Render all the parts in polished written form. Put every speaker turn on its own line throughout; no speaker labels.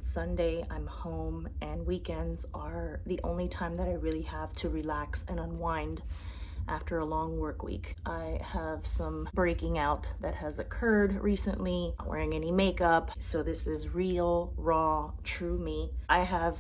Sunday, I'm home, and weekends are the only time that I really have to relax and unwind after a long work week. I have some breaking out that has occurred recently, not wearing any makeup, so this is real, raw, true me. I have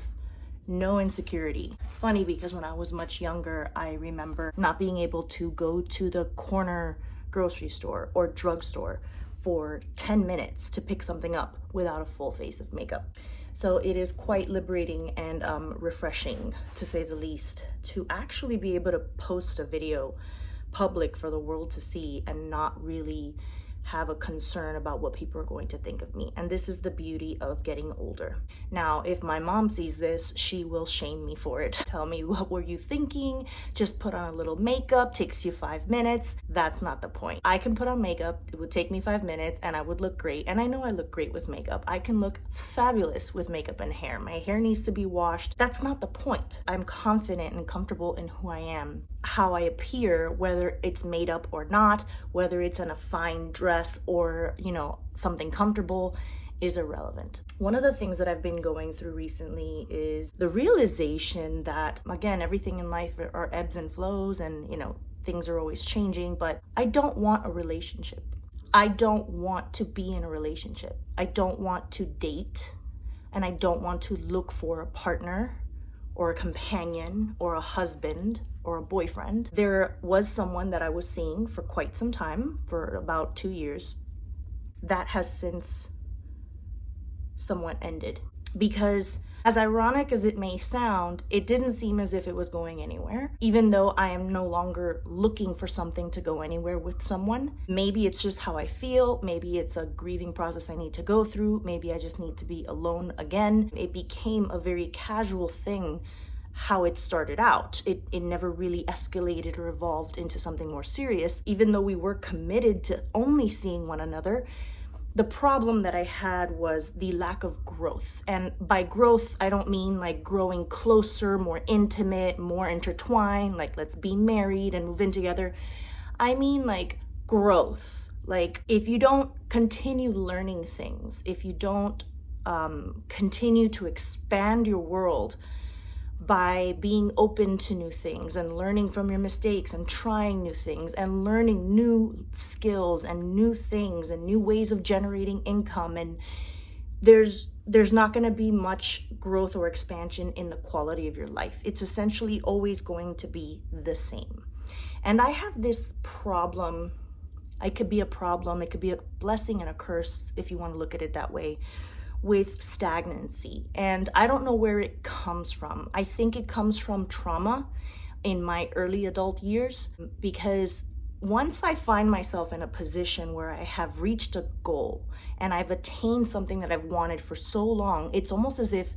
no insecurity. It's funny because when I was much younger, I remember not being able to go to the corner grocery store or drugstore for 10 minutes to pick something up without a full face of makeup. So it is quite liberating and refreshing, to say the least, to actually be able to post a video public for the world to see and not really have a concern about what people are going to think of me. And this is the beauty of getting older. Now, if my mom sees this, she will shame me for it. Tell me, what were you thinking? Just put on a little makeup, takes you 5 minutes. That's not the point. I can put on makeup, it would take me 5 minutes and I would look great. And I know I look great with makeup. I can look fabulous with makeup and hair. My hair needs to be washed. That's not the point. I'm confident and comfortable in who I am. How I appear, whether it's made up or not, whether it's in a fine dress or, something comfortable, is irrelevant. One of the things that I've been going through recently is the realization that, again, everything in life are ebbs and flows and, things are always changing, but I don't want a relationship. I don't want to be in a relationship. I don't want to date, and I don't want to look for a partner or a companion or a husband or a boyfriend. There was someone that I was seeing for quite some time, for about 2 years, that has since somewhat ended. Because as ironic as it may sound, it didn't seem as if it was going anywhere, even though I am no longer looking for something to go anywhere with someone. Maybe it's just how I feel. Maybe it's a grieving process I need to go through. Maybe I just need to be alone again. It became a very casual thing how it started out. It never really escalated or evolved into something more serious, even though we were committed to only seeing one another. The problem that I had was the lack of growth. And by growth, I don't mean like growing closer, more intimate, more intertwined, like let's be married and move in together. I mean like growth. Like if you don't continue learning things, if you don't continue to expand your world by being open to new things and learning from your mistakes and trying new things and learning new skills and new things and new ways of generating income, and there's not going to be much growth or expansion in the quality of your life. It's essentially always going to be the same. And I have this problem. It could be a problem, it could be a blessing and a curse if you want to look at it that way, with stagnancy. And I don't know where it comes from. I think it comes from trauma in my early adult years, because once I find myself in a position where I have reached a goal and I've attained something that I've wanted for so long, it's almost as if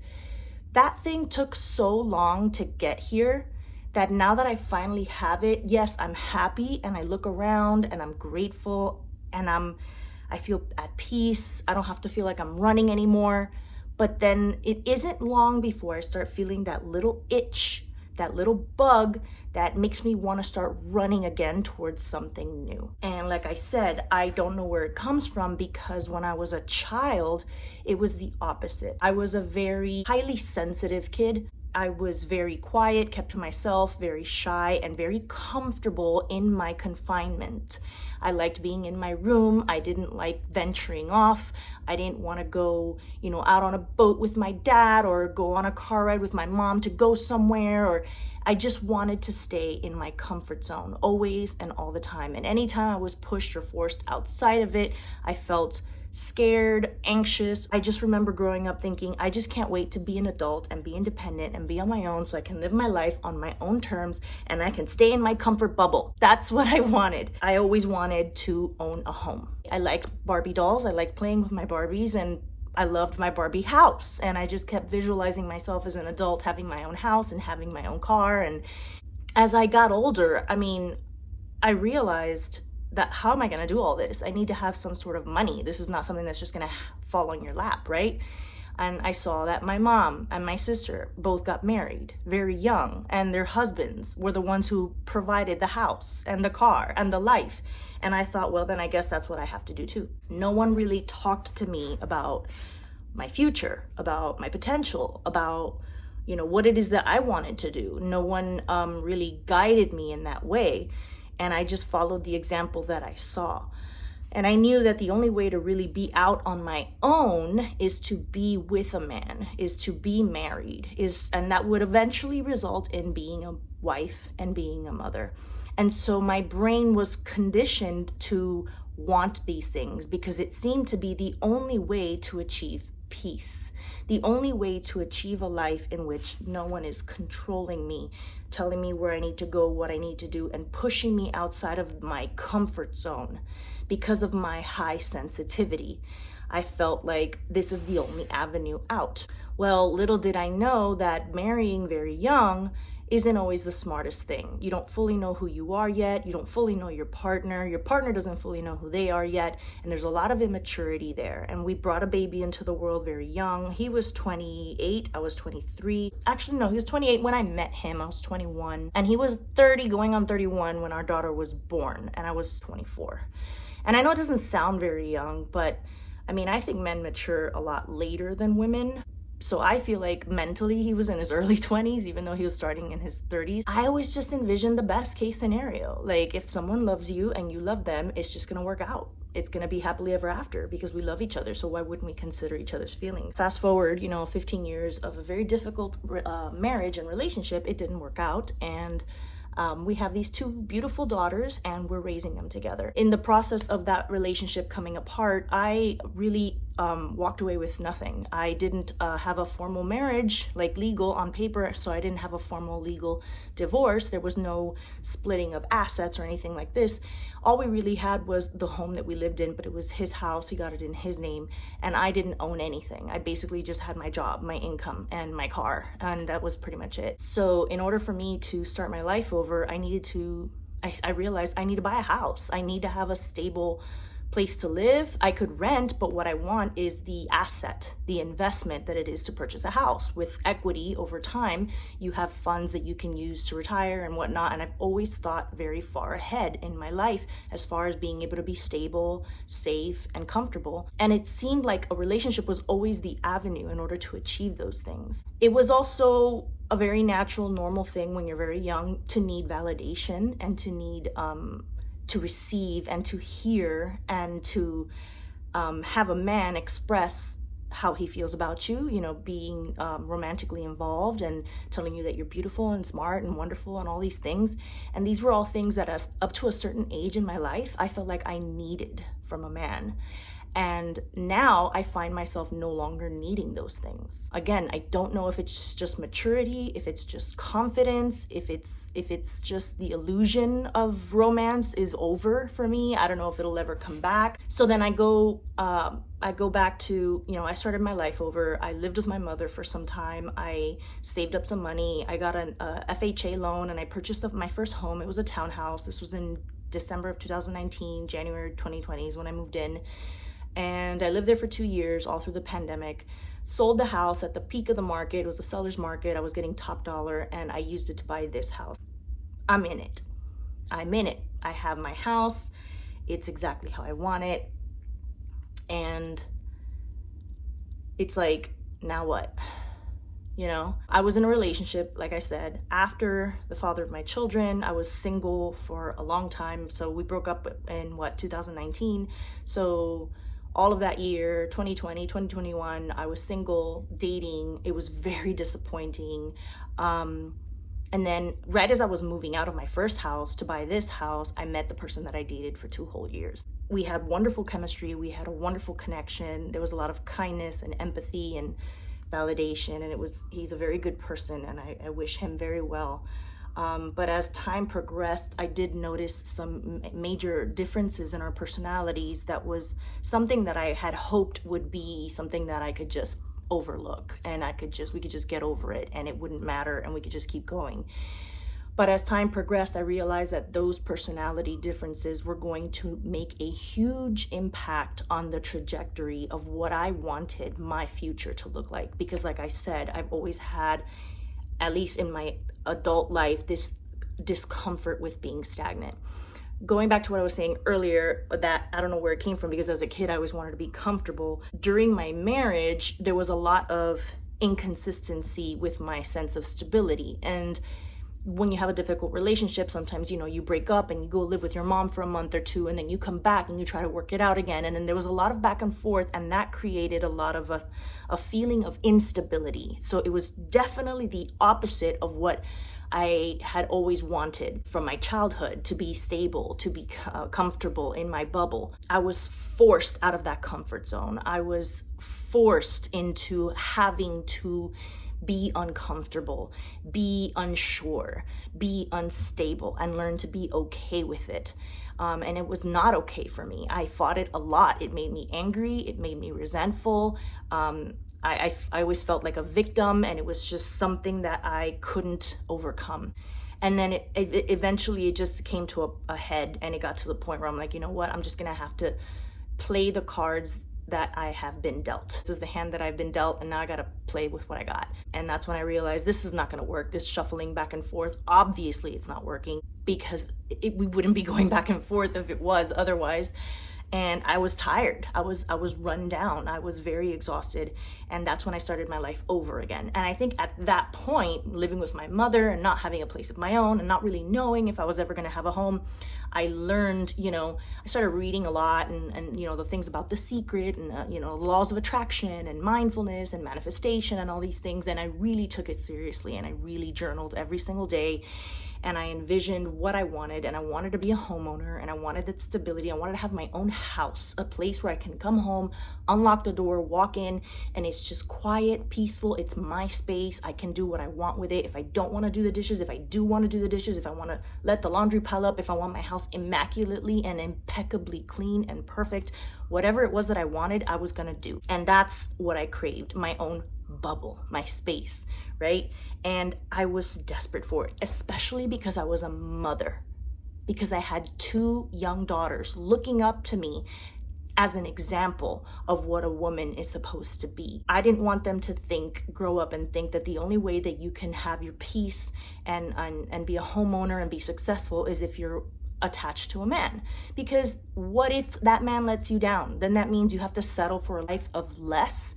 that thing took so long to get here that now that I finally have it, yes, I'm happy and I look around and I'm grateful and I feel at peace. I don't have to feel like I'm running anymore. But then it isn't long before I start feeling that little itch, that little bug that makes me want to start running again towards something new. And like I said, I don't know where it comes from, because when I was a child, it was the opposite. I was a very highly sensitive kid. I was very quiet, kept to myself, very shy, and very comfortable in my confinement. I liked being in my room. I didn't like venturing off. I didn't want to go, out on a boat with my dad or go on a car ride with my mom to go somewhere, or I just wanted to stay in my comfort zone always and all the time. And anytime I was pushed or forced outside of it, I felt scared, anxious. I just remember growing up thinking, I just can't wait to be an adult and be independent and be on my own so I can live my life on my own terms and I can stay in my comfort bubble. That's what I wanted. I always wanted to own a home. I liked Barbie dolls. I liked playing with my Barbies, and I loved my Barbie house. And I just kept visualizing myself as an adult having my own house and having my own car. And as I got older, I realized that how am I going to do all this? I need to have some sort of money. This is not something that's just going to fall on your lap, right? And I saw that my mom and my sister both got married very young, and their husbands were the ones who provided the house and the car and the life. And I thought, well, then I guess that's what I have to do too. No one really talked to me about my future, about my potential, about, what it is that I wanted to do. No one really guided me in that way. And I just followed the example that I saw. And I knew that the only way to really be out on my own is to be with a man, is to be married, and that would eventually result in being a wife and being a mother. And so my brain was conditioned to want these things because it seemed to be the only way to achieve peace, the only way to achieve a life in which no one is controlling me, telling me where I need to go, what I need to do, and pushing me outside of my comfort zone. Because of my high sensitivity, I felt like this is the only avenue out. Well, little did I know that marrying very young isn't always the smartest thing. You don't fully know who you are yet. You don't fully know your partner. Your partner doesn't fully know who they are yet. And there's a lot of immaturity there. And we brought a baby into the world very young. He was 28. I was 23. Actually, no, he was 28 when I met him. I was 21. And he was 30 going on 31 when our daughter was born. And I was 24. And I know it doesn't sound very young, but I think men mature a lot later than women. So I feel like mentally he was in his early 20s, even though he was starting in his 30s. I always just envisioned the best case scenario. Like, if someone loves you and you love them, it's just gonna work out. It's gonna be happily ever after because we love each other. So why wouldn't we consider each other's feelings? Fast forward, 15 years of a very difficult marriage and relationship, it didn't work out. And we have these two beautiful daughters and we're raising them together. In the process of that relationship coming apart, I really walked away with nothing. I didn't have a formal marriage, like legal on paper, so I didn't have a formal legal divorce. There was no splitting of assets or anything like this. All we really had was the home that we lived in, but it was his house. He got it in his name, and I didn't own anything. I basically just had my job, my income, and my car, and that was pretty much it. So in order for me to start my life over, I realized I need to buy a house. I need to have a stable place to live. I could rent, but what I want is the asset, the investment that it is to purchase a house. With equity over time, you have funds that you can use to retire and whatnot. And I've always thought very far ahead in my life as far as being able to be stable, safe, and comfortable. And it seemed like a relationship was always the avenue in order to achieve those things. It was also a very natural, normal thing when you're very young to need validation and to need to receive and to hear and to have a man express how he feels about you, being romantically involved and telling you that you're beautiful and smart and wonderful and all these things. And these were all things that up to a certain age in my life, I felt like I needed from a man. And now I find myself no longer needing those things. Again, I don't know if it's just maturity, if it's just confidence, if it's just the illusion of romance is over for me. I don't know if it'll ever come back. So then I go back to, I started my life over. I lived with my mother for some time. I saved up some money. I got an FHA loan and I purchased my first home. It was a townhouse. This was in December of 2019, January 2020 is when I moved in. And I lived there for 2 years, all through the pandemic. Sold the house at the peak of the market. It was a seller's market. I was getting top dollar, and I used it to buy this house. I'm in it. I have my house. It's exactly how I want it. And it's like, now what? I was in a relationship, like I said, after the father of my children. I was single for a long time. So we broke up in 2019. So all of that year, 2020, 2021, I was single, dating. It was very disappointing. And then right as I was moving out of my first house to buy this house, I met the person that I dated for 2 whole years. We had wonderful chemistry. We had a wonderful connection. There was a lot of kindness and empathy and validation. And he's a very good person, and I wish him very well. But as time progressed, I did notice some major differences in our personalities. That was something that I had hoped would be something that I could just overlook, and we could just get over it and it wouldn't matter and we could just keep going. But as time progressed, I realized that those personality differences were going to make a huge impact on the trajectory of what I wanted my future to look like. Because like I said, I've always had, at least in my adult life, this discomfort with being stagnant. going back to what I was saying earlier, that I don't know where it came from, because as a kid, I always wanted to be comfortable. During my marriage, there was a lot of inconsistency with my sense of stability. And when you have a difficult relationship, sometimes, you break up and you go live with your mom for a month or two, and then you come back and you try to work it out again. And then there was a lot of back and forth, and that created a lot of a feeling of instability. So it was definitely the opposite of what I had always wanted from my childhood, to be stable, to be comfortable in my bubble. I was forced out of that comfort zone. I was forced into having to be uncomfortable, be unsure, be unstable, and learn to be okay with it. And it was not okay for me. I fought it a lot. It made me angry. It made me resentful. I always felt like a victim, and it was just something that I couldn't overcome. And then it eventually just came to a head, and it got to the point where I'm like, you know what? I'm just gonna have to play the cards that I have been dealt. This is the hand that I've been dealt, and now I gotta play with what I got. And that's when I realized this is not gonna work. This shuffling back and forth, obviously it's not working, because we wouldn't be going back and forth if it was otherwise. And I was tired. I was run down. I was very exhausted. And that's when I started my life over again. And I think at that point, living with my mother and not having a place of my own and not really knowing if I was ever going to have a home, I learned, I started reading a lot, and the things about The Secret, and laws of attraction and mindfulness and manifestation and all these things. And I really took it seriously, and I really journaled every single day. And I envisioned what I wanted, and I wanted to be a homeowner, and I wanted the stability. I wanted to have my own house, a place where I can come home, unlock the door, walk in, and it's just quiet, peaceful. It's my space. I can do what I want with it. If I don't want to do the dishes, if I do want to do the dishes, if I want to let the laundry pile up, if I want my house immaculately and impeccably clean and perfect, whatever it was that I wanted, I was going to do. And that's what I craved, my own bubble, my space, right? And I was desperate for it, especially because I was a mother, because I had two young daughters looking up to me as an example of what a woman is supposed to be. I didn't want them to grow up and think that the only way that you can have your peace and be a homeowner and be successful is if you're attached to a man. Because what if that man lets you down? Then that means you have to settle for a life of less.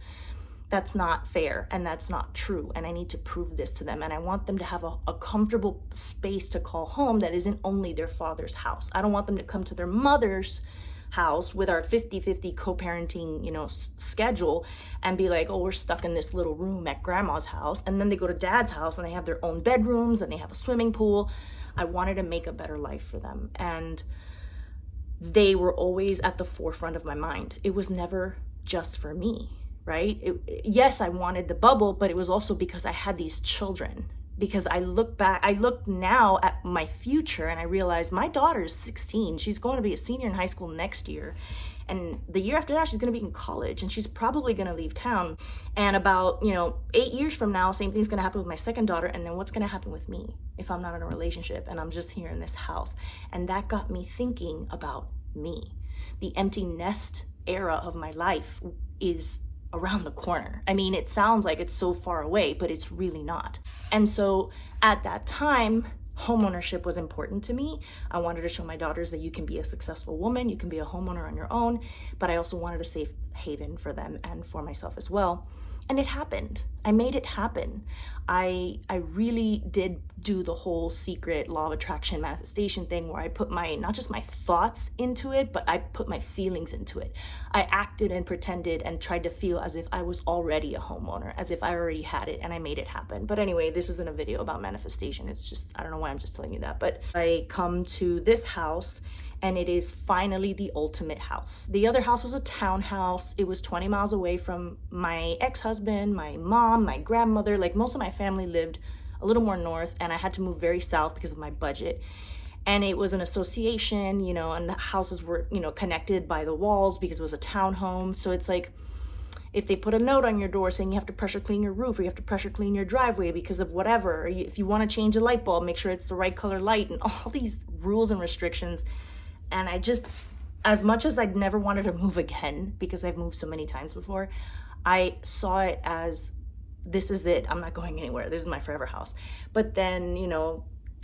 That's not fair, and that's not true, and I need to prove this to them. And I want them to have a comfortable space to call home that isn't only their father's house. I don't want them to come to their mother's house with our 50-50 co-parenting schedule and be like, oh, we're stuck in this little room at grandma's house, and then they go to dad's house and they have their own bedrooms and they have a swimming pool. I wanted to make a better life for them, and they were always at the forefront of my mind. It was never just for me, right? Yes, I wanted the bubble, but it was also because I had these children. Because I look now at my future, and I realize my daughter's 16. She's going to be a senior in high school next year. And the year after that, she's going to be in college, and she's probably going to leave town. And about, 8 years from now, same thing's going to happen with my second daughter. And then what's going to happen with me if I'm not in a relationship and I'm just here in this house? And that got me thinking about me. The empty nest era of my life is around the corner. I mean, it sounds like it's so far away, but it's really not. And so at that time, homeownership was important to me. I wanted to show my daughters that you can be a successful woman, you can be a homeowner on your own, but I also wanted a safe haven for them and for myself as well. And it happened. I made it happen. I really did do the whole secret law of attraction manifestation thing, where I put not just my thoughts into it, but I put my feelings into it. I acted and pretended and tried to feel as if I was already a homeowner, as if I already had it, and I made it happen. But anyway, this isn't a video about manifestation. It's just, I don't know why I'm just telling you that. But I come to this house, and it is finally the ultimate house. The other house was a townhouse. It was 20 miles away from my ex-husband, my mom, my grandmother. Like, most of my family lived a little more north, and I had to move very south because of my budget. And it was an association, and the houses were, connected by the walls because it was a townhome. So it's like, if they put a note on your door saying you have to pressure clean your roof, or you have to pressure clean your driveway because of whatever, or if you want to change a light bulb, make sure it's the right color light, and all these rules and restrictions. And I just, as much as I'd never wanted to move again, because I've moved so many times before, I saw it as, this is it. I'm not going anywhere. This is my forever house. But then,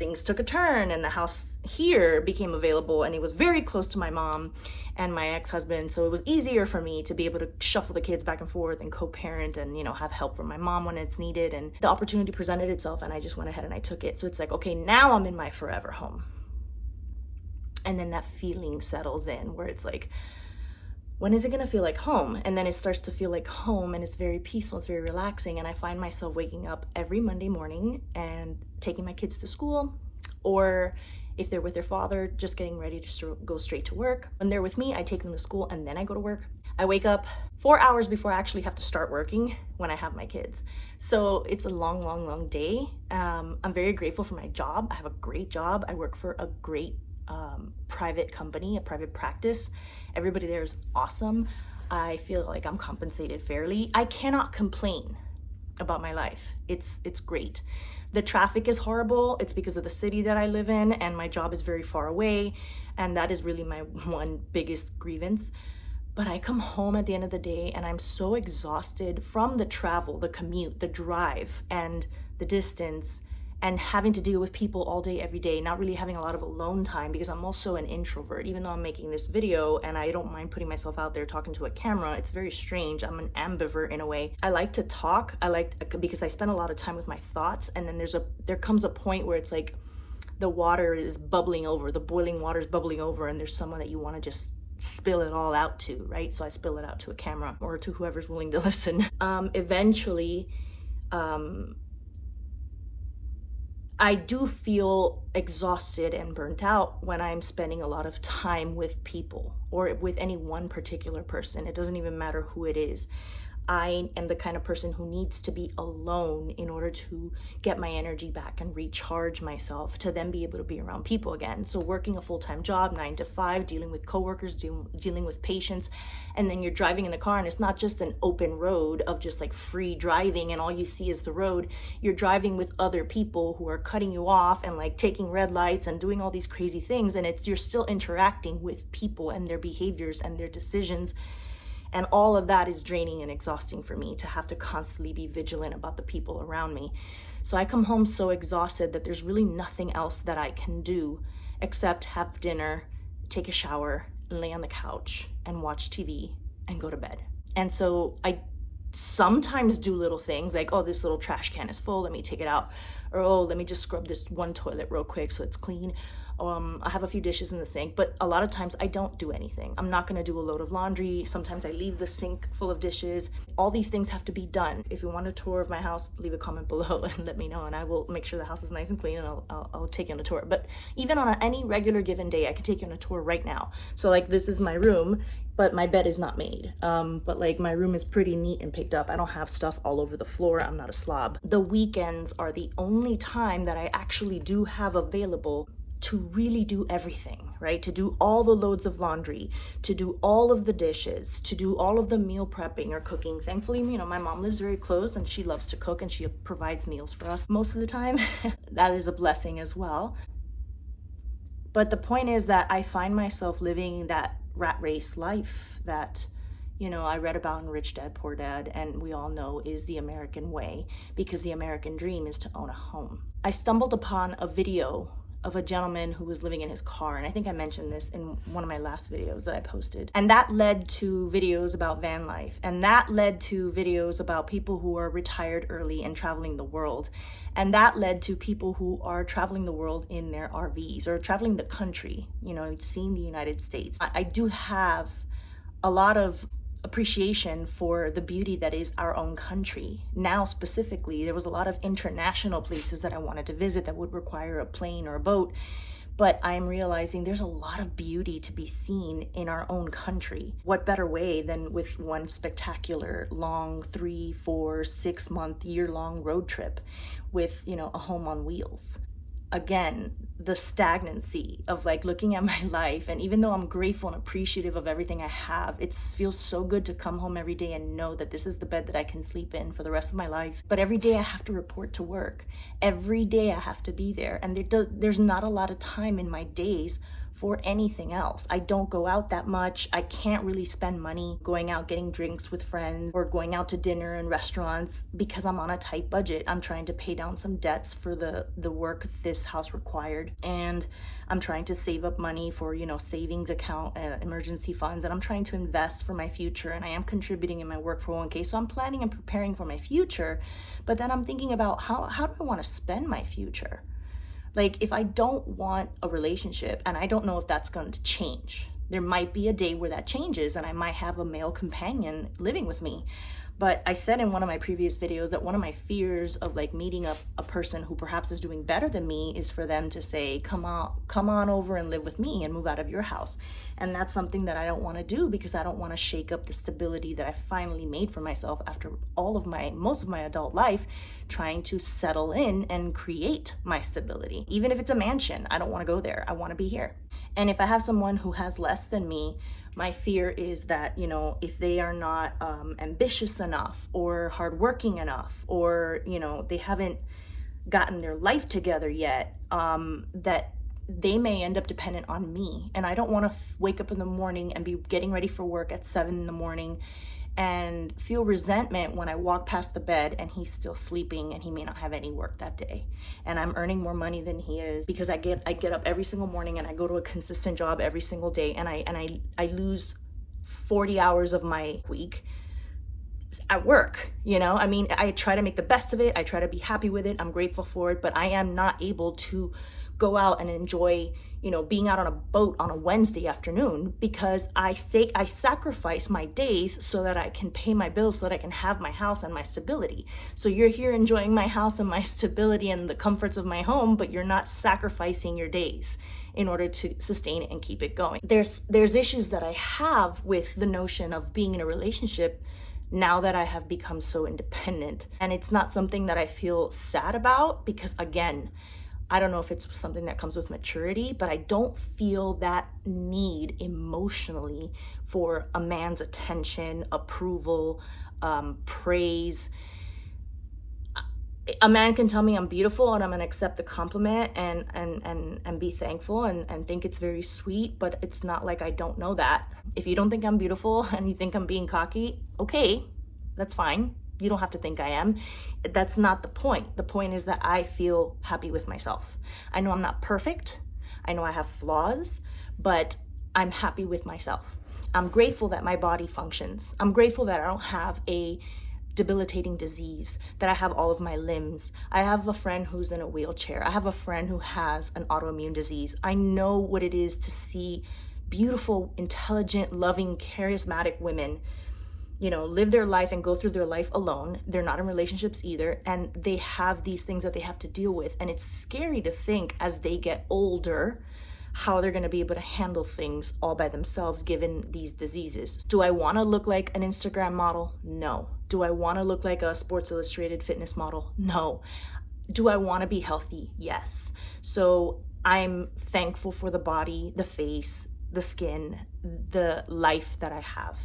things took a turn and the house here became available, and it was very close to my mom and my ex-husband, so it was easier for me to be able to shuffle the kids back and forth and co-parent and, you know, have help from my mom when it's needed. And the opportunity presented itself and I just went ahead and I took it. So it's like, okay, now I'm in my forever home. And then that feeling settles in where it's like, when is it gonna feel like home? And then it starts to feel like home, and it's very peaceful, it's very relaxing. And I find myself waking up every Monday morning and taking my kids to school, or if they're with their father, just getting ready to go straight to work. When they're with me, I take them to school and then I go to work. I wake up 4 hours before I actually have to start working when I have my kids. So it's a long, long, long day. I'm very grateful for my job. I have a great job. I work for a great private company, a private practice. Everybody there is awesome. I feel like I'm compensated fairly. I cannot complain about my life. It's great. The traffic is horrible. It's because of the city that I live in, and my job is very far away, and that is really my one biggest grievance. But I come home at the end of the day and I'm so exhausted from the travel, the commute, the drive, and the distance, and having to deal with people all day, every day, not really having a lot of alone time, because I'm also an introvert. Even though I'm making this video and I don't mind putting myself out there talking to a camera, it's very strange. I'm an ambivert in a way. I like to talk. Because I spend a lot of time with my thoughts, and then there comes a point where it's like the water is bubbling over, the boiling water is bubbling over, and there's someone that you want to just spill it all out to, right? So I spill it out to a camera or to whoever's willing to listen. Eventually, I do feel exhausted and burnt out when I'm spending a lot of time with people or with any one particular person. It doesn't even matter who it is. I am the kind of person who needs to be alone in order to get my energy back and recharge myself to then be able to be around people again. So working a full-time job, 9 to 5, dealing with coworkers, dealing with patients, and then you're driving in the car and it's not just an open road of just like free driving and all you see is the road. You're driving with other people who are cutting you off and like taking red lights and doing all these crazy things, and you're still interacting with people and their behaviors and their decisions. And all of that is draining and exhausting for me to have to constantly be vigilant about the people around me. So I come home so exhausted that there's really nothing else that I can do except have dinner, take a shower, and lay on the couch and watch TV and go to bed. And so I sometimes do little things like, oh, this little trash can is full, let me take it out. Or, oh, let me just scrub this one toilet real quick so it's clean. I have a few dishes in the sink, but a lot of times I don't do anything. I'm not gonna do a load of laundry. Sometimes I leave the sink full of dishes. All these things have to be done. If you want a tour of my house, leave a comment below and let me know, and I will make sure the house is nice and clean, and I'll take you on a tour. But even on any regular given day, I can take you on a tour right now. So like, this is my room, but my bed is not made. But like, my room is pretty neat and picked up. I don't have stuff all over the floor. I'm not a slob. The weekends are the only time that I actually do have available to really do everything, right? To do all the loads of laundry, to do all of the dishes, to do all of the meal prepping or cooking. Thankfully, you know, my mom lives very close and she loves to cook and she provides meals for us most of the time. That is a blessing as well. But the point is that I find myself living that rat race life that, you know, I read about in Rich Dad, Poor Dad, and we all know is the American way, because the American dream is to own a home. I stumbled upon a video of a gentleman who was living in his car, and I think I mentioned this in one of my last videos that I posted, and that led to videos about van life, and that led to videos about people who are retired early and traveling the world, and that led to people who are traveling the world in their RVs or traveling the country, you know, seeing the United States. I do have a lot of appreciation for the beauty that is our own country. Now specifically, there was a lot of international places that I wanted to visit that would require a plane or a boat, but I'm realizing there's a lot of beauty to be seen in our own country. What better way than with one spectacular long 3, 4, 6 month, year-long road trip with, you know, a home on wheels. Again, the stagnancy of like looking at my life, and even though I'm grateful and appreciative of everything I have, it feels so good to come home every day and know that this is the bed that I can sleep in for the rest of my life. But every day I have to report to work. Every day I have to be there, and there's not a lot of time in my days for anything else. I don't go out that much. I can't really spend money going out getting drinks with friends or going out to dinner and restaurants because I'm on a tight budget. I'm trying to pay down some debts for the work this house required, and I'm trying to save up money for, savings account, emergency funds, and I'm trying to invest for my future, and I am contributing in my work 401k. So I'm planning and preparing for my future, but then I'm thinking about how do I want to spend my future? Like, if I don't want a relationship, and I don't know if that's going to change, there might be a day where that changes and I might have a male companion living with me. But I said in one of my previous videos that one of my fears of like meeting a person who perhaps is doing better than me is for them to say, come on over and live with me and move out of your house. And that's something that I don't want to do, because I don't want to shake up the stability that I finally made for myself after most of my adult life trying to settle in and create my stability. Even if it's a mansion, I don't want to go there. I want to be here. And if I have someone who has less than me, my fear is that, if they are not ambitious enough or hardworking enough, or, they haven't gotten their life together yet, that they may end up dependent on me. And I don't want to wake up in the morning and be getting ready for work at 7 in the morning and feel resentment when I walk past the bed and he's still sleeping and he may not have any work that day. And I'm earning more money than he is because I get up every single morning and I go to a consistent job every single day, and I lose 40 hours of my week at work. I try to make the best of it. I try to be happy with it. I'm grateful for it, but I am not able to go out and enjoy, being out on a boat on a Wednesday afternoon, because I sacrifice my days so that I can pay my bills, so that I can have my house and my stability. So you're here enjoying my house and my stability and the comforts of my home, but you're not sacrificing your days in order to sustain it and keep it going. There's issues that I have with the notion of being in a relationship now that I have become so independent. And it's not something that I feel sad about, because again, I don't know if it's something that comes with maturity, but I don't feel that need emotionally for a man's attention, approval, praise. A man can tell me I'm beautiful and I'm gonna accept the compliment and be thankful and think it's very sweet, but it's not like I don't know that. If you don't think I'm beautiful and you think I'm being cocky, okay, that's fine. You don't have to think I am. That's not the point. The point is that I feel happy with myself. I know I'm not perfect. I know I have flaws, but I'm happy with myself. I'm grateful that my body functions. I'm grateful that I don't have a debilitating disease, that I have all of my limbs. I have a friend who's in a wheelchair. I have a friend who has an autoimmune disease. I know what it is to see beautiful, intelligent, loving, charismatic women live their life and go through their life alone. They're not in relationships either, and they have these things that they have to deal with. And it's scary to think as they get older how they're going to be able to handle things all by themselves given these diseases. Do I want to look like an Instagram model? No. Do I want to look like a Sports Illustrated fitness model? No. Do I want to be healthy? Yes. So I'm thankful for the body, the face, the skin, the life that I have.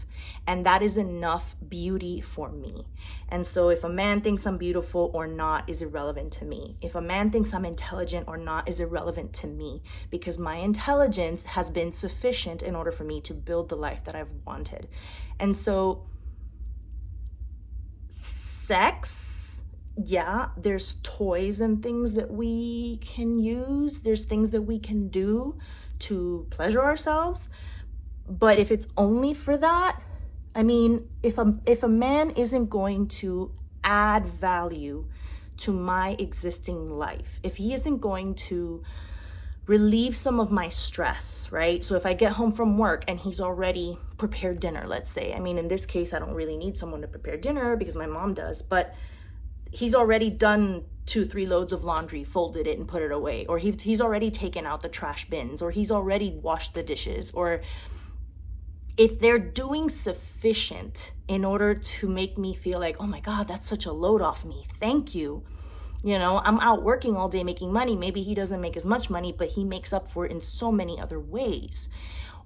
And that is enough beauty for me. And so if a man thinks I'm beautiful or not is irrelevant to me. If a man thinks I'm intelligent or not is irrelevant to me, because my intelligence has been sufficient in order for me to build the life that I've wanted. And so sex, yeah, there's toys and things that we can use. There's things that we can do to pleasure ourselves. But if it's only for that, if a man isn't going to add value to my existing life, if he isn't going to relieve some of my stress, right? So if I get home from work and he's already prepared dinner, let's say, in this case, I don't really need someone to prepare dinner because my mom does, but he's already done 2-3 loads of laundry, folded it and put it away, or he's already taken out the trash bins, or he's already washed the dishes, or if they're doing sufficient in order to make me feel like, oh my God, that's such a load off me, thank you. I'm out working all day making money. Maybe he doesn't make as much money, but he makes up for it in so many other ways.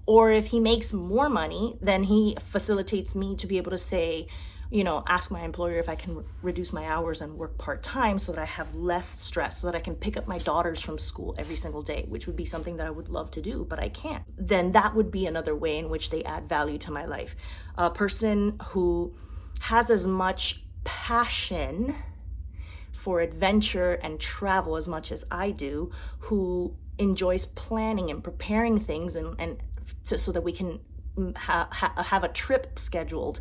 Or if he makes more money, then he facilitates me to be able to say, ask my employer if I can reduce my hours and work part-time so that I have less stress, so that I can pick up my daughters from school every single day, which would be something that I would love to do, but I can't. Then that would be another way in which they add value to my life. A person who has as much passion for adventure and travel as much as I do, who enjoys planning and preparing things so that we can have a trip scheduled,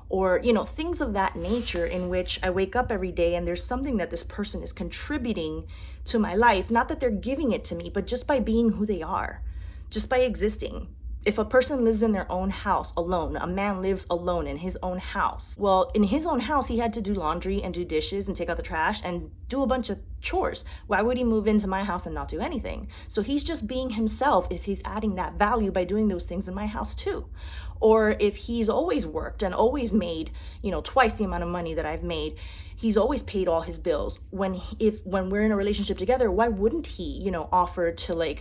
or things of that nature, in which I wake up every day and there's something that this person is contributing to my life, not that they're giving it to me, but just by being who they are, just by existing. If a person lives in their own house alone, a man lives alone in his own house. Well, in his own house, he had to do laundry and do dishes and take out the trash and do a bunch of chores. Why would he move into my house and not do anything? So he's just being himself if he's adding that value by doing those things in my house too. Or if he's always worked and always made, twice the amount of money that I've made, he's always paid all his bills. When we're in a relationship together, why wouldn't he, offer to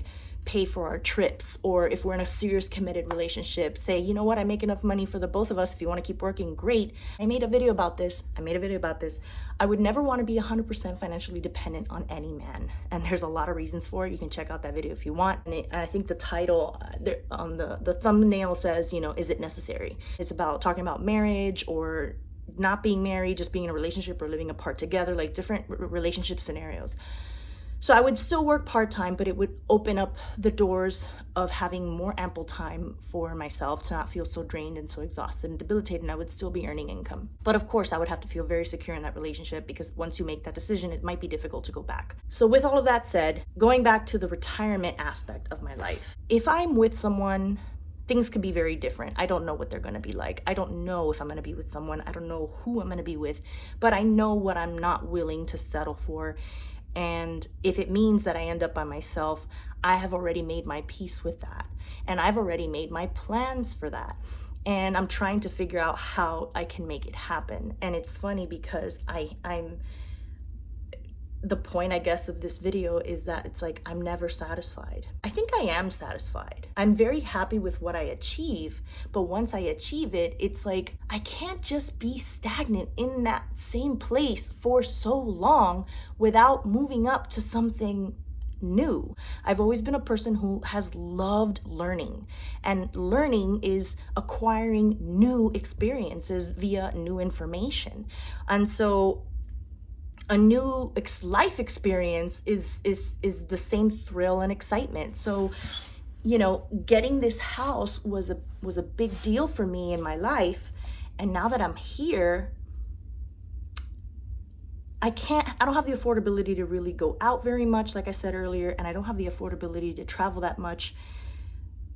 pay for our trips? Or if we're in a serious committed relationship, say, you know what, I make enough money for the both of us. If you want to keep working, great. I made a video about this. I would never want to be 100% financially dependent on any man. And there's a lot of reasons for it. You can check out that video if you want. And I think the title on the thumbnail says, is it necessary? It's about talking about marriage or not being married, just being in a relationship or living apart together, like different relationship scenarios. So I would still work part-time, but it would open up the doors of having more ample time for myself to not feel so drained and so exhausted and debilitated, and I would still be earning income. But of course, I would have to feel very secure in that relationship, because once you make that decision, it might be difficult to go back. So with all of that said, going back to the retirement aspect of my life, if I'm with someone, things could be very different. I don't know what they're going to be like. I don't know if I'm going to be with someone. I don't know who I'm going to be with, but I know what I'm not willing to settle for. And if it means that I end up by myself, I have already made my peace with that. And I've already made my plans for that. And I'm trying to figure out how I can make it happen. And it's funny because I'm the point, I guess, of this video is that it's like I'm never satisfied. I think I am satisfied. I'm very happy with what I achieve, but once I achieve it, it's like I can't just be stagnant in that same place for so long without moving up to something new. I've always been a person who has loved learning, and learning is acquiring new experiences via new information. And so a new life experience is the same thrill and excitement. So, getting this house was a big deal for me in my life. And now that I'm here, I don't have the affordability to really go out very much, like I said earlier, and I don't have the affordability to travel that much.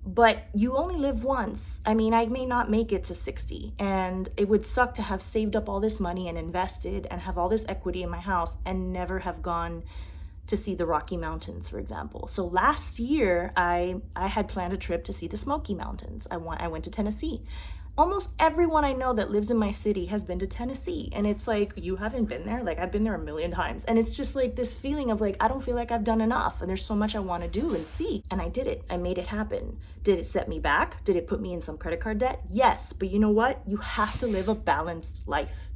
But you only live once. I mean, I may not make it to 60, and it would suck to have saved up all this money and invested and have all this equity in my house and never have gone to see the Rocky Mountains, for example. So last year, I had planned a trip to see the Smoky Mountains. I went to Tennessee. Almost everyone I know that lives in my city has been to Tennessee. And it's like, you haven't been there? Like, I've been there a million times. And it's just like this feeling of like, I don't feel like I've done enough. And there's so much I want to do and see. And I did it. I made it happen. Did it set me back? Did it put me in some credit card debt? Yes. But you know what? You have to live a balanced life.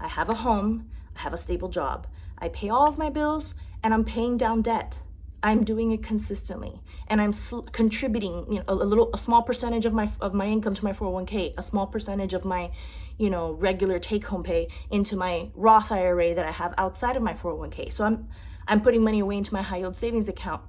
I have a home. I have a stable job. I pay all of my bills, and I'm paying down debt. I'm doing it consistently, and I'm contributing, a small percentage of my income to my 401k, a small percentage of my, regular take-home pay into my Roth IRA that I have outside of my 401k. So I'm putting money away into my high-yield savings account.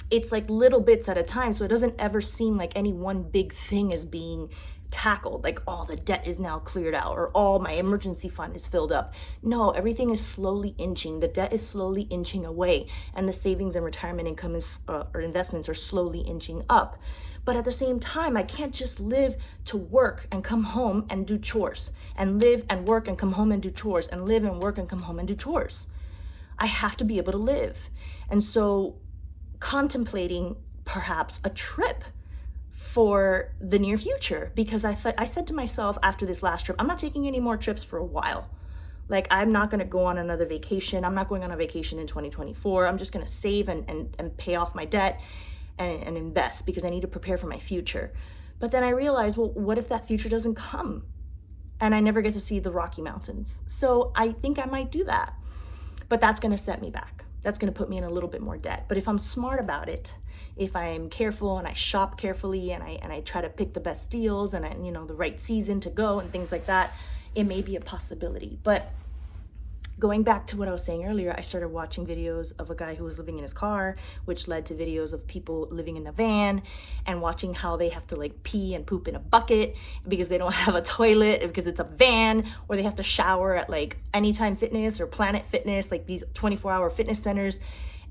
It's like little bits at a time, so it doesn't ever seem like any one big thing is being tackled, like all the debt is now cleared out or all my emergency fund is filled up. No, everything is slowly inching. The debt is slowly inching away, and the savings and retirement income or investments are slowly inching up. But at the same time, I can't just live to work and come home and do chores, and live and work and come home and do chores, and live and work and come home and do chores. I have to be able to live. And so contemplating perhaps a trip for the near future, because I said to myself after this last trip, I'm not taking any more trips for a while. Like, I'm not going to go on another vacation. I'm not going on a vacation in 2024. I'm just going to save and pay off my debt and invest, because I need to prepare for my future. But then I realized, well, what if that future doesn't come? and I never get to see the Rocky Mountains. So I think I might do that, but that's going to set me back. That's going to put me in a little bit more debt. But if I'm smart about it, if I'm careful and I shop carefully and I try to pick the best deals and the right season to go and things like that, it may be a possibility. But going back to what I was saying earlier, I started watching videos of a guy who was living in his car, which led to videos of people living in a van and watching how they have to like pee and poop in a bucket because they don't have a toilet because it's a van, or they have to shower at like Anytime Fitness or Planet Fitness, like these 24-hour fitness centers,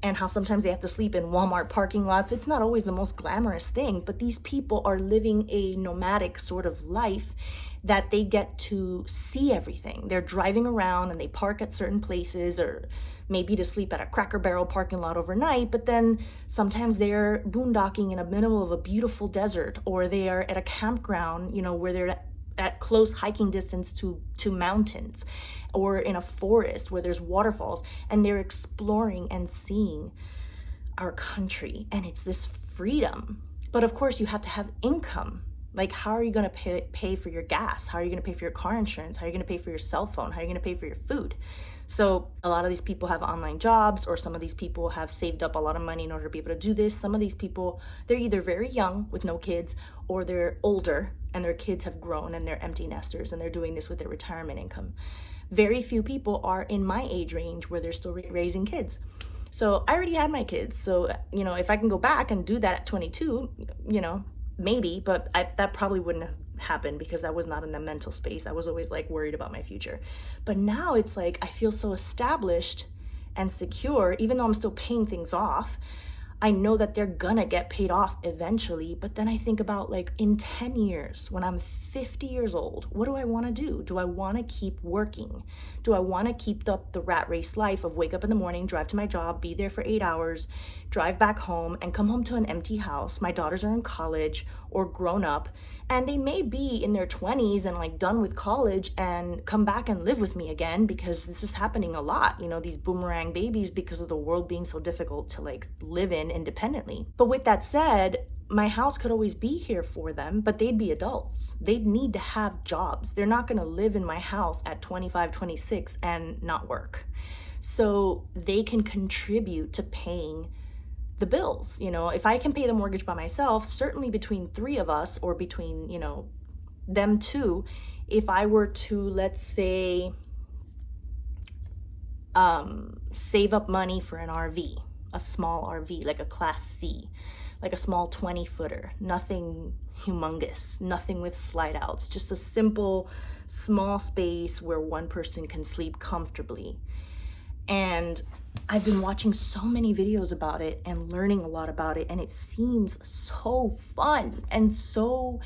and how sometimes they have to sleep in Walmart parking lots. It's not always the most glamorous thing, but these people are living a nomadic sort of life that they get to see everything. They're driving around and they park at certain places, or maybe to sleep at a Cracker Barrel parking lot overnight, but then sometimes they're boondocking in the middle of a beautiful desert, or they are at a campground, where they're at close hiking distance to mountains, or in a forest where there's waterfalls, and they're exploring and seeing our country. And it's this freedom. But of course you have to have income. Like, how are you going to pay for your gas? How are you going to pay for your car insurance? How are you going to pay for your cell phone? How are you going to pay for your food? So a lot of these people have online jobs, or some of these people have saved up a lot of money in order to be able to do this. Some of these people, they're either very young with no kids, or they're older and their kids have grown and they're empty nesters and they're doing this with their retirement income. Very few people are in my age range where they're still raising kids. So I already had my kids. So, if I can go back and do that at 22, maybe, but that probably wouldn't have happened because I was not in the mental space. I was always like worried about my future. But now it's like I feel so established and secure, even though I'm still paying things off. I know that they're gonna get paid off eventually, but then I think about, like, in 10 years, when I'm 50 years old, what do I wanna do? Do I wanna keep working? Do I wanna keep the rat race life of wake up in the morning, drive to my job, be there for 8 hours, drive back home, and come home to an empty house? My daughters are in college or grown up, and they may be in their 20s and like done with college and come back and live with me again, because this is happening a lot, these boomerang babies, because of the world being so difficult to like live in independently. But with that said, my house could always be here for them, but they'd be adults. They'd need to have jobs. They're not going to live in my house at 25, 26 and not work. So they can contribute to paying the bills. If I can pay the mortgage by myself, certainly between three of us, or between, them two, if I were to, let's say, save up money for an RV, a small RV, like a Class C, like a small 20-footer, nothing humongous, nothing with slide outs, just a simple, small space where one person can sleep comfortably. And I've been watching so many videos about it and learning a lot about it, and it seems so fun and so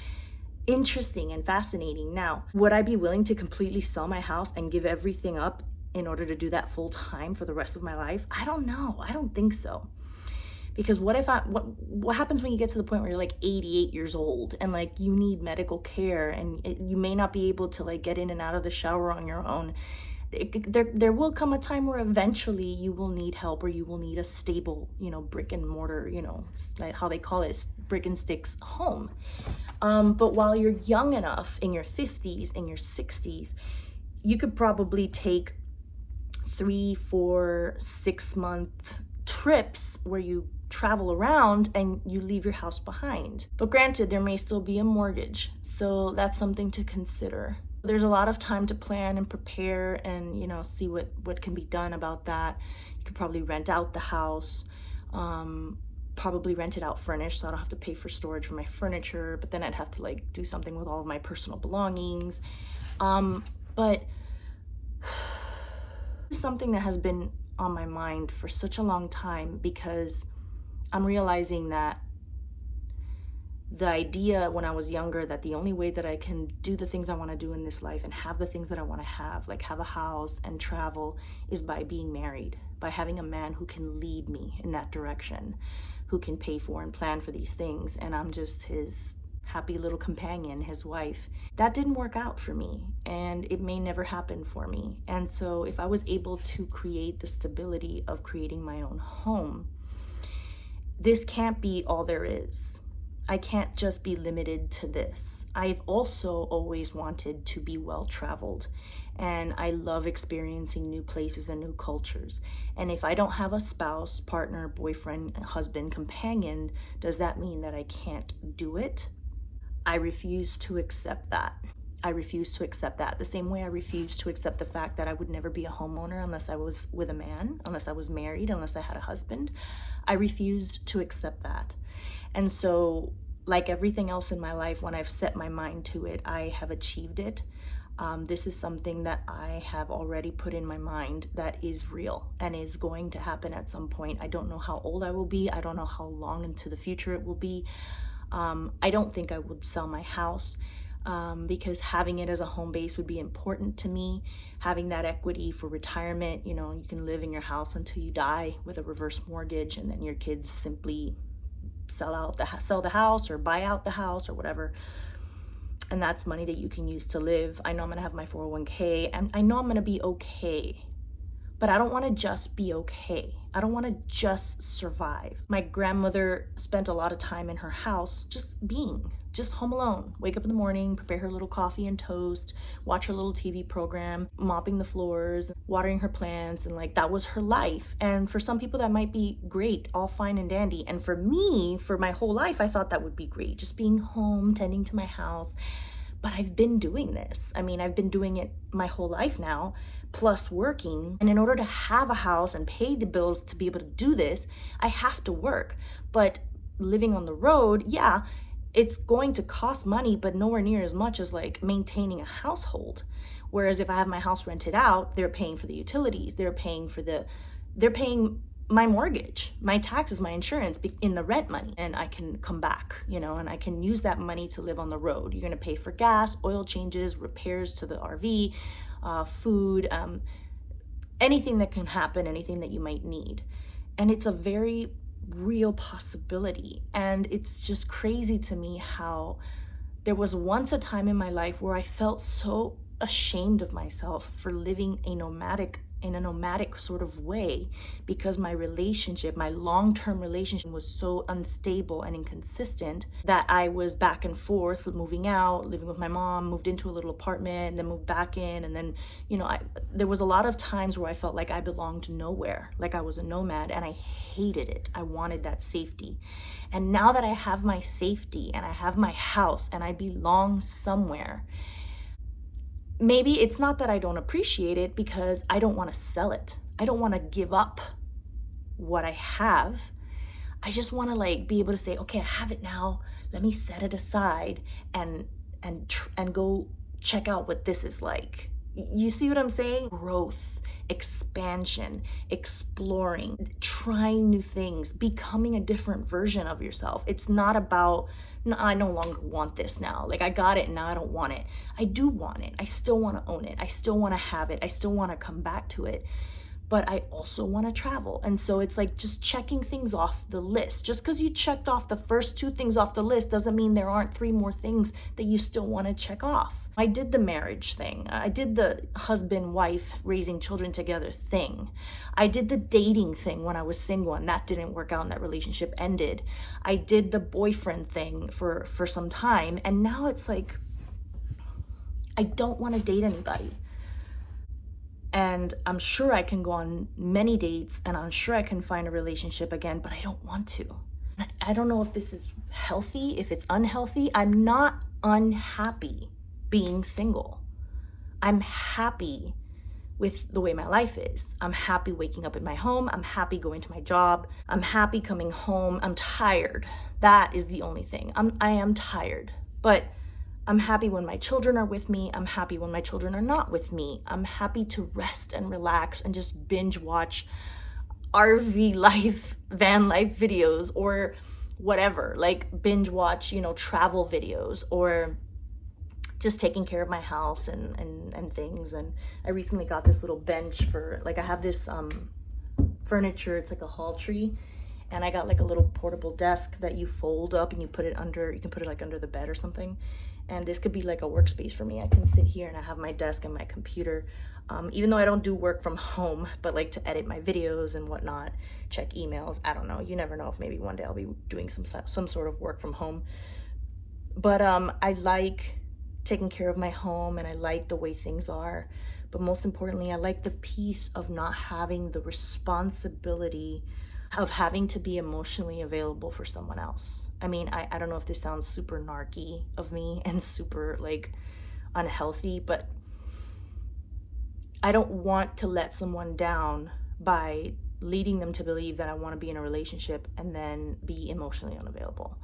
interesting and fascinating. Now, would I be willing to completely sell my house and give everything up in order to do that full time for the rest of my life? I don't know. I don't think so. Because what happens when you get to the point where you're like 88 years old and like you need medical care, and you may not be able to like get in and out of the shower on your own? There will come a time where eventually you will need help, or you will need a stable, brick and mortar, like how they call it, brick and sticks home. But while you're young enough, in your 50s, in your 60s, you could probably take 3, 4, 6 month trips where you travel around and you leave your house behind. But granted, there may still be a mortgage, so that's something to consider. There's a lot of time to plan and prepare and, see what can be done about that. You could probably rent out the house, probably rent it out furnished, so I don't have to pay for storage for my furniture, but then I'd have to like do something with all of my personal belongings. But it's something that has been on my mind for such a long time, because I'm realizing that the idea when I was younger that the only way that I can do the things I want to do in this life and have the things that I want to have, like have a house and travel, is by being married, by having a man who can lead me in that direction, who can pay for and plan for these things, and I'm just his happy little companion, his wife. That didn't work out for me, and it may never happen for me. And so if I was able to create the stability of creating my own home, this can't be all there is. I can't just be limited to this. I've also always wanted to be well-traveled, and I love experiencing new places and new cultures. And if I don't have a spouse, partner, boyfriend, husband, companion, does that mean that I can't do it? I refuse to accept that. I refuse to accept that. The same way I refuse to accept the fact that I would never be a homeowner unless I was with a man, unless I was married, unless I had a husband. I refused to accept that. And so, like everything else in my life, when I've set my mind to it, I have achieved it. This is something that I have already put in my mind that is real and is going to happen at some point. I don't know how old I will be. I don't know how long into the future it will be. I don't think I would sell my house because having it as a home base would be important to me. Having that equity for retirement, you know, you can live in your house until you die with a reverse mortgage, and then your kids simply sell the house or buy out the house or whatever. And that's money that you can use to live. I know I'm gonna have my 401k, and I know I'm gonna be okay. But I don't want to just be okay. I don't want to just survive. My grandmother spent a lot of time in her house just home alone. Wake up in the morning, prepare her little coffee and toast, watch her little TV program, mopping the floors, watering her plants, and like that was her life. And for some people that might be great, all fine and dandy. And for me, for my whole life, I thought that would be great, just being home, tending to my house. But I've been doing this. I mean, I've been doing it my whole life now, plus working. And in order to have a house and pay the bills to be able to do this, I have to work. But living on the road, yeah, it's going to cost money, but nowhere near as much as like maintaining a household. Whereas if I have my house rented out, they're paying for the utilities, they're paying my mortgage, my taxes, my insurance in the rent money, and I can come back, you know, and I can use that money to live on the road. You're going to pay for gas, oil changes, repairs to the RV, food, anything that can happen, anything that you might need. And it's a very real possibility. And it's just crazy to me how there was once a time in my life where I felt so ashamed of myself for living in a nomadic sort of way, because my long-term relationship was so unstable and inconsistent that I was back and forth with moving out, living with my mom, moved into a little apartment, and then moved back in. And then, you know, there was a lot of times where I felt like I belonged nowhere, like I was a nomad, and I hated it. I wanted that safety. And now that I have my safety and I have my house and I belong somewhere, maybe it's not that I don't appreciate it, because I don't want to sell it. I don't want to give up what I have. I just want to like be able to say, okay, I have it now. Let me set it aside and go check out what this is like. You see what I'm saying? Growth, expansion, exploring, trying new things, becoming a different version of yourself. It's not about, no, I no longer want this now. Like I got it and now I don't want it. I do want it. I still want to own it. I still want to have it. I still want to come back to it. But I also want to travel. And so it's like just checking things off the list. Just because you checked off the first 2 things off the list doesn't mean there aren't 3 more things that you still want to check off. I did the marriage thing. I did the husband, wife, raising children together thing. I did the dating thing when I was single, and that didn't work out and that relationship ended. I did the boyfriend thing for some time, and now it's like, I don't want to date anybody. And I'm sure I can go on many dates, and I'm sure I can find a relationship again, but I don't want to. I don't know if this is healthy, if it's unhealthy. I'm not unhappy being single. I'm happy with the way my life is. I'm happy waking up in my home. I'm happy going to my job. I'm happy coming home. I'm tired. That is the only thing. I am tired, but I'm happy when my children are with me. I'm happy when my children are not with me. I'm happy to rest and relax and just binge watch RV life, van life videos, or whatever, like binge watch, you know, travel videos, or just taking care of my house and things. And I recently got this little bench for, like, I have this furniture, it's like a hall tree, and I got like a little portable desk that you fold up and you can put it like under the bed or something. and this could be like a workspace for me. I can sit here and I have my desk and my computer. Even though I don't do work from home, but like to edit my videos and whatnot, check emails. I don't know. You never know if maybe one day I'll be doing some sort of work from home. But I like taking care of my home, and I like the way things are. But most importantly, I like the peace of not having the responsibility of having to be emotionally available for someone else. I mean, I don't know if this sounds super narky of me and super like unhealthy, but I don't want to let someone down by leading them to believe that I want to be in a relationship and then be emotionally unavailable.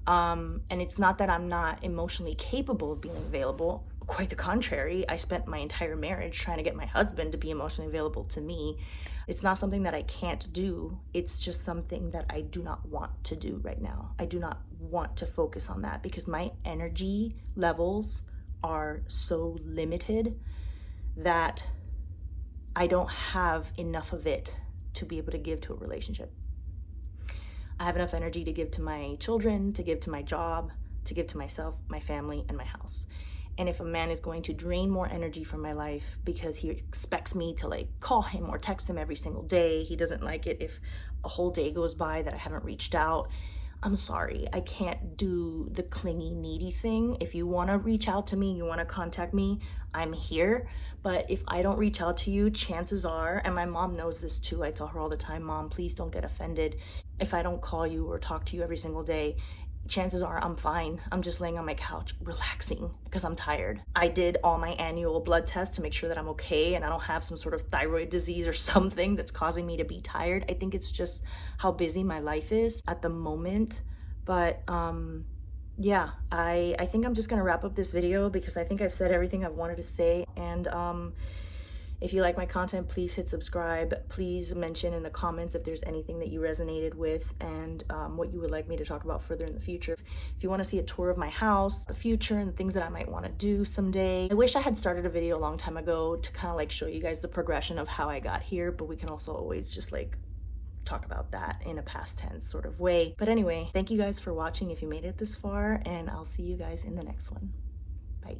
And it's not that I'm not emotionally capable of being available. Quite the contrary. I spent my entire marriage trying to get my husband to be emotionally available to me. It's not something that I can't do. It's just something that I do not want to do right now. I do not want to focus on that because my energy levels are so limited that I don't have enough of it to be able to give to a relationship. I have enough energy to give to my children, to give to my job, to give to myself, my family, and my house. And if a man is going to drain more energy from my life because he expects me to like call him or text him every single day, he doesn't like it if a whole day goes by that I haven't reached out, I'm sorry, I can't do the clingy, needy thing. If you want to reach out to me, you want to contact me, I'm here. But if I don't reach out to you, chances are, and my mom knows this too, I tell her all the time, Mom, please don't get offended. If I don't call you or talk to you every single day, chances are I'm fine. I'm just laying on my couch relaxing because I'm tired. I did all my annual blood tests to make sure that I'm okay and I don't have some sort of thyroid disease or something that's causing me to be tired. I think it's just how busy my life is at the moment. But yeah, I think I'm just gonna wrap up this video because I think I've said everything I've wanted to say. And if you like my content, please hit subscribe. Please mention in the comments if there's anything that you resonated with and what you would like me to talk about further in the future. If you want to see a tour of my house, the future, and things that I might want to do someday. I wish I had started a video a long time ago to kind of like show you guys the progression of how I got here, but we can also always just like talk about that in a past tense sort of way. But anyway, thank you guys for watching if you made it this far, and I'll see you guys in the next one. Bye.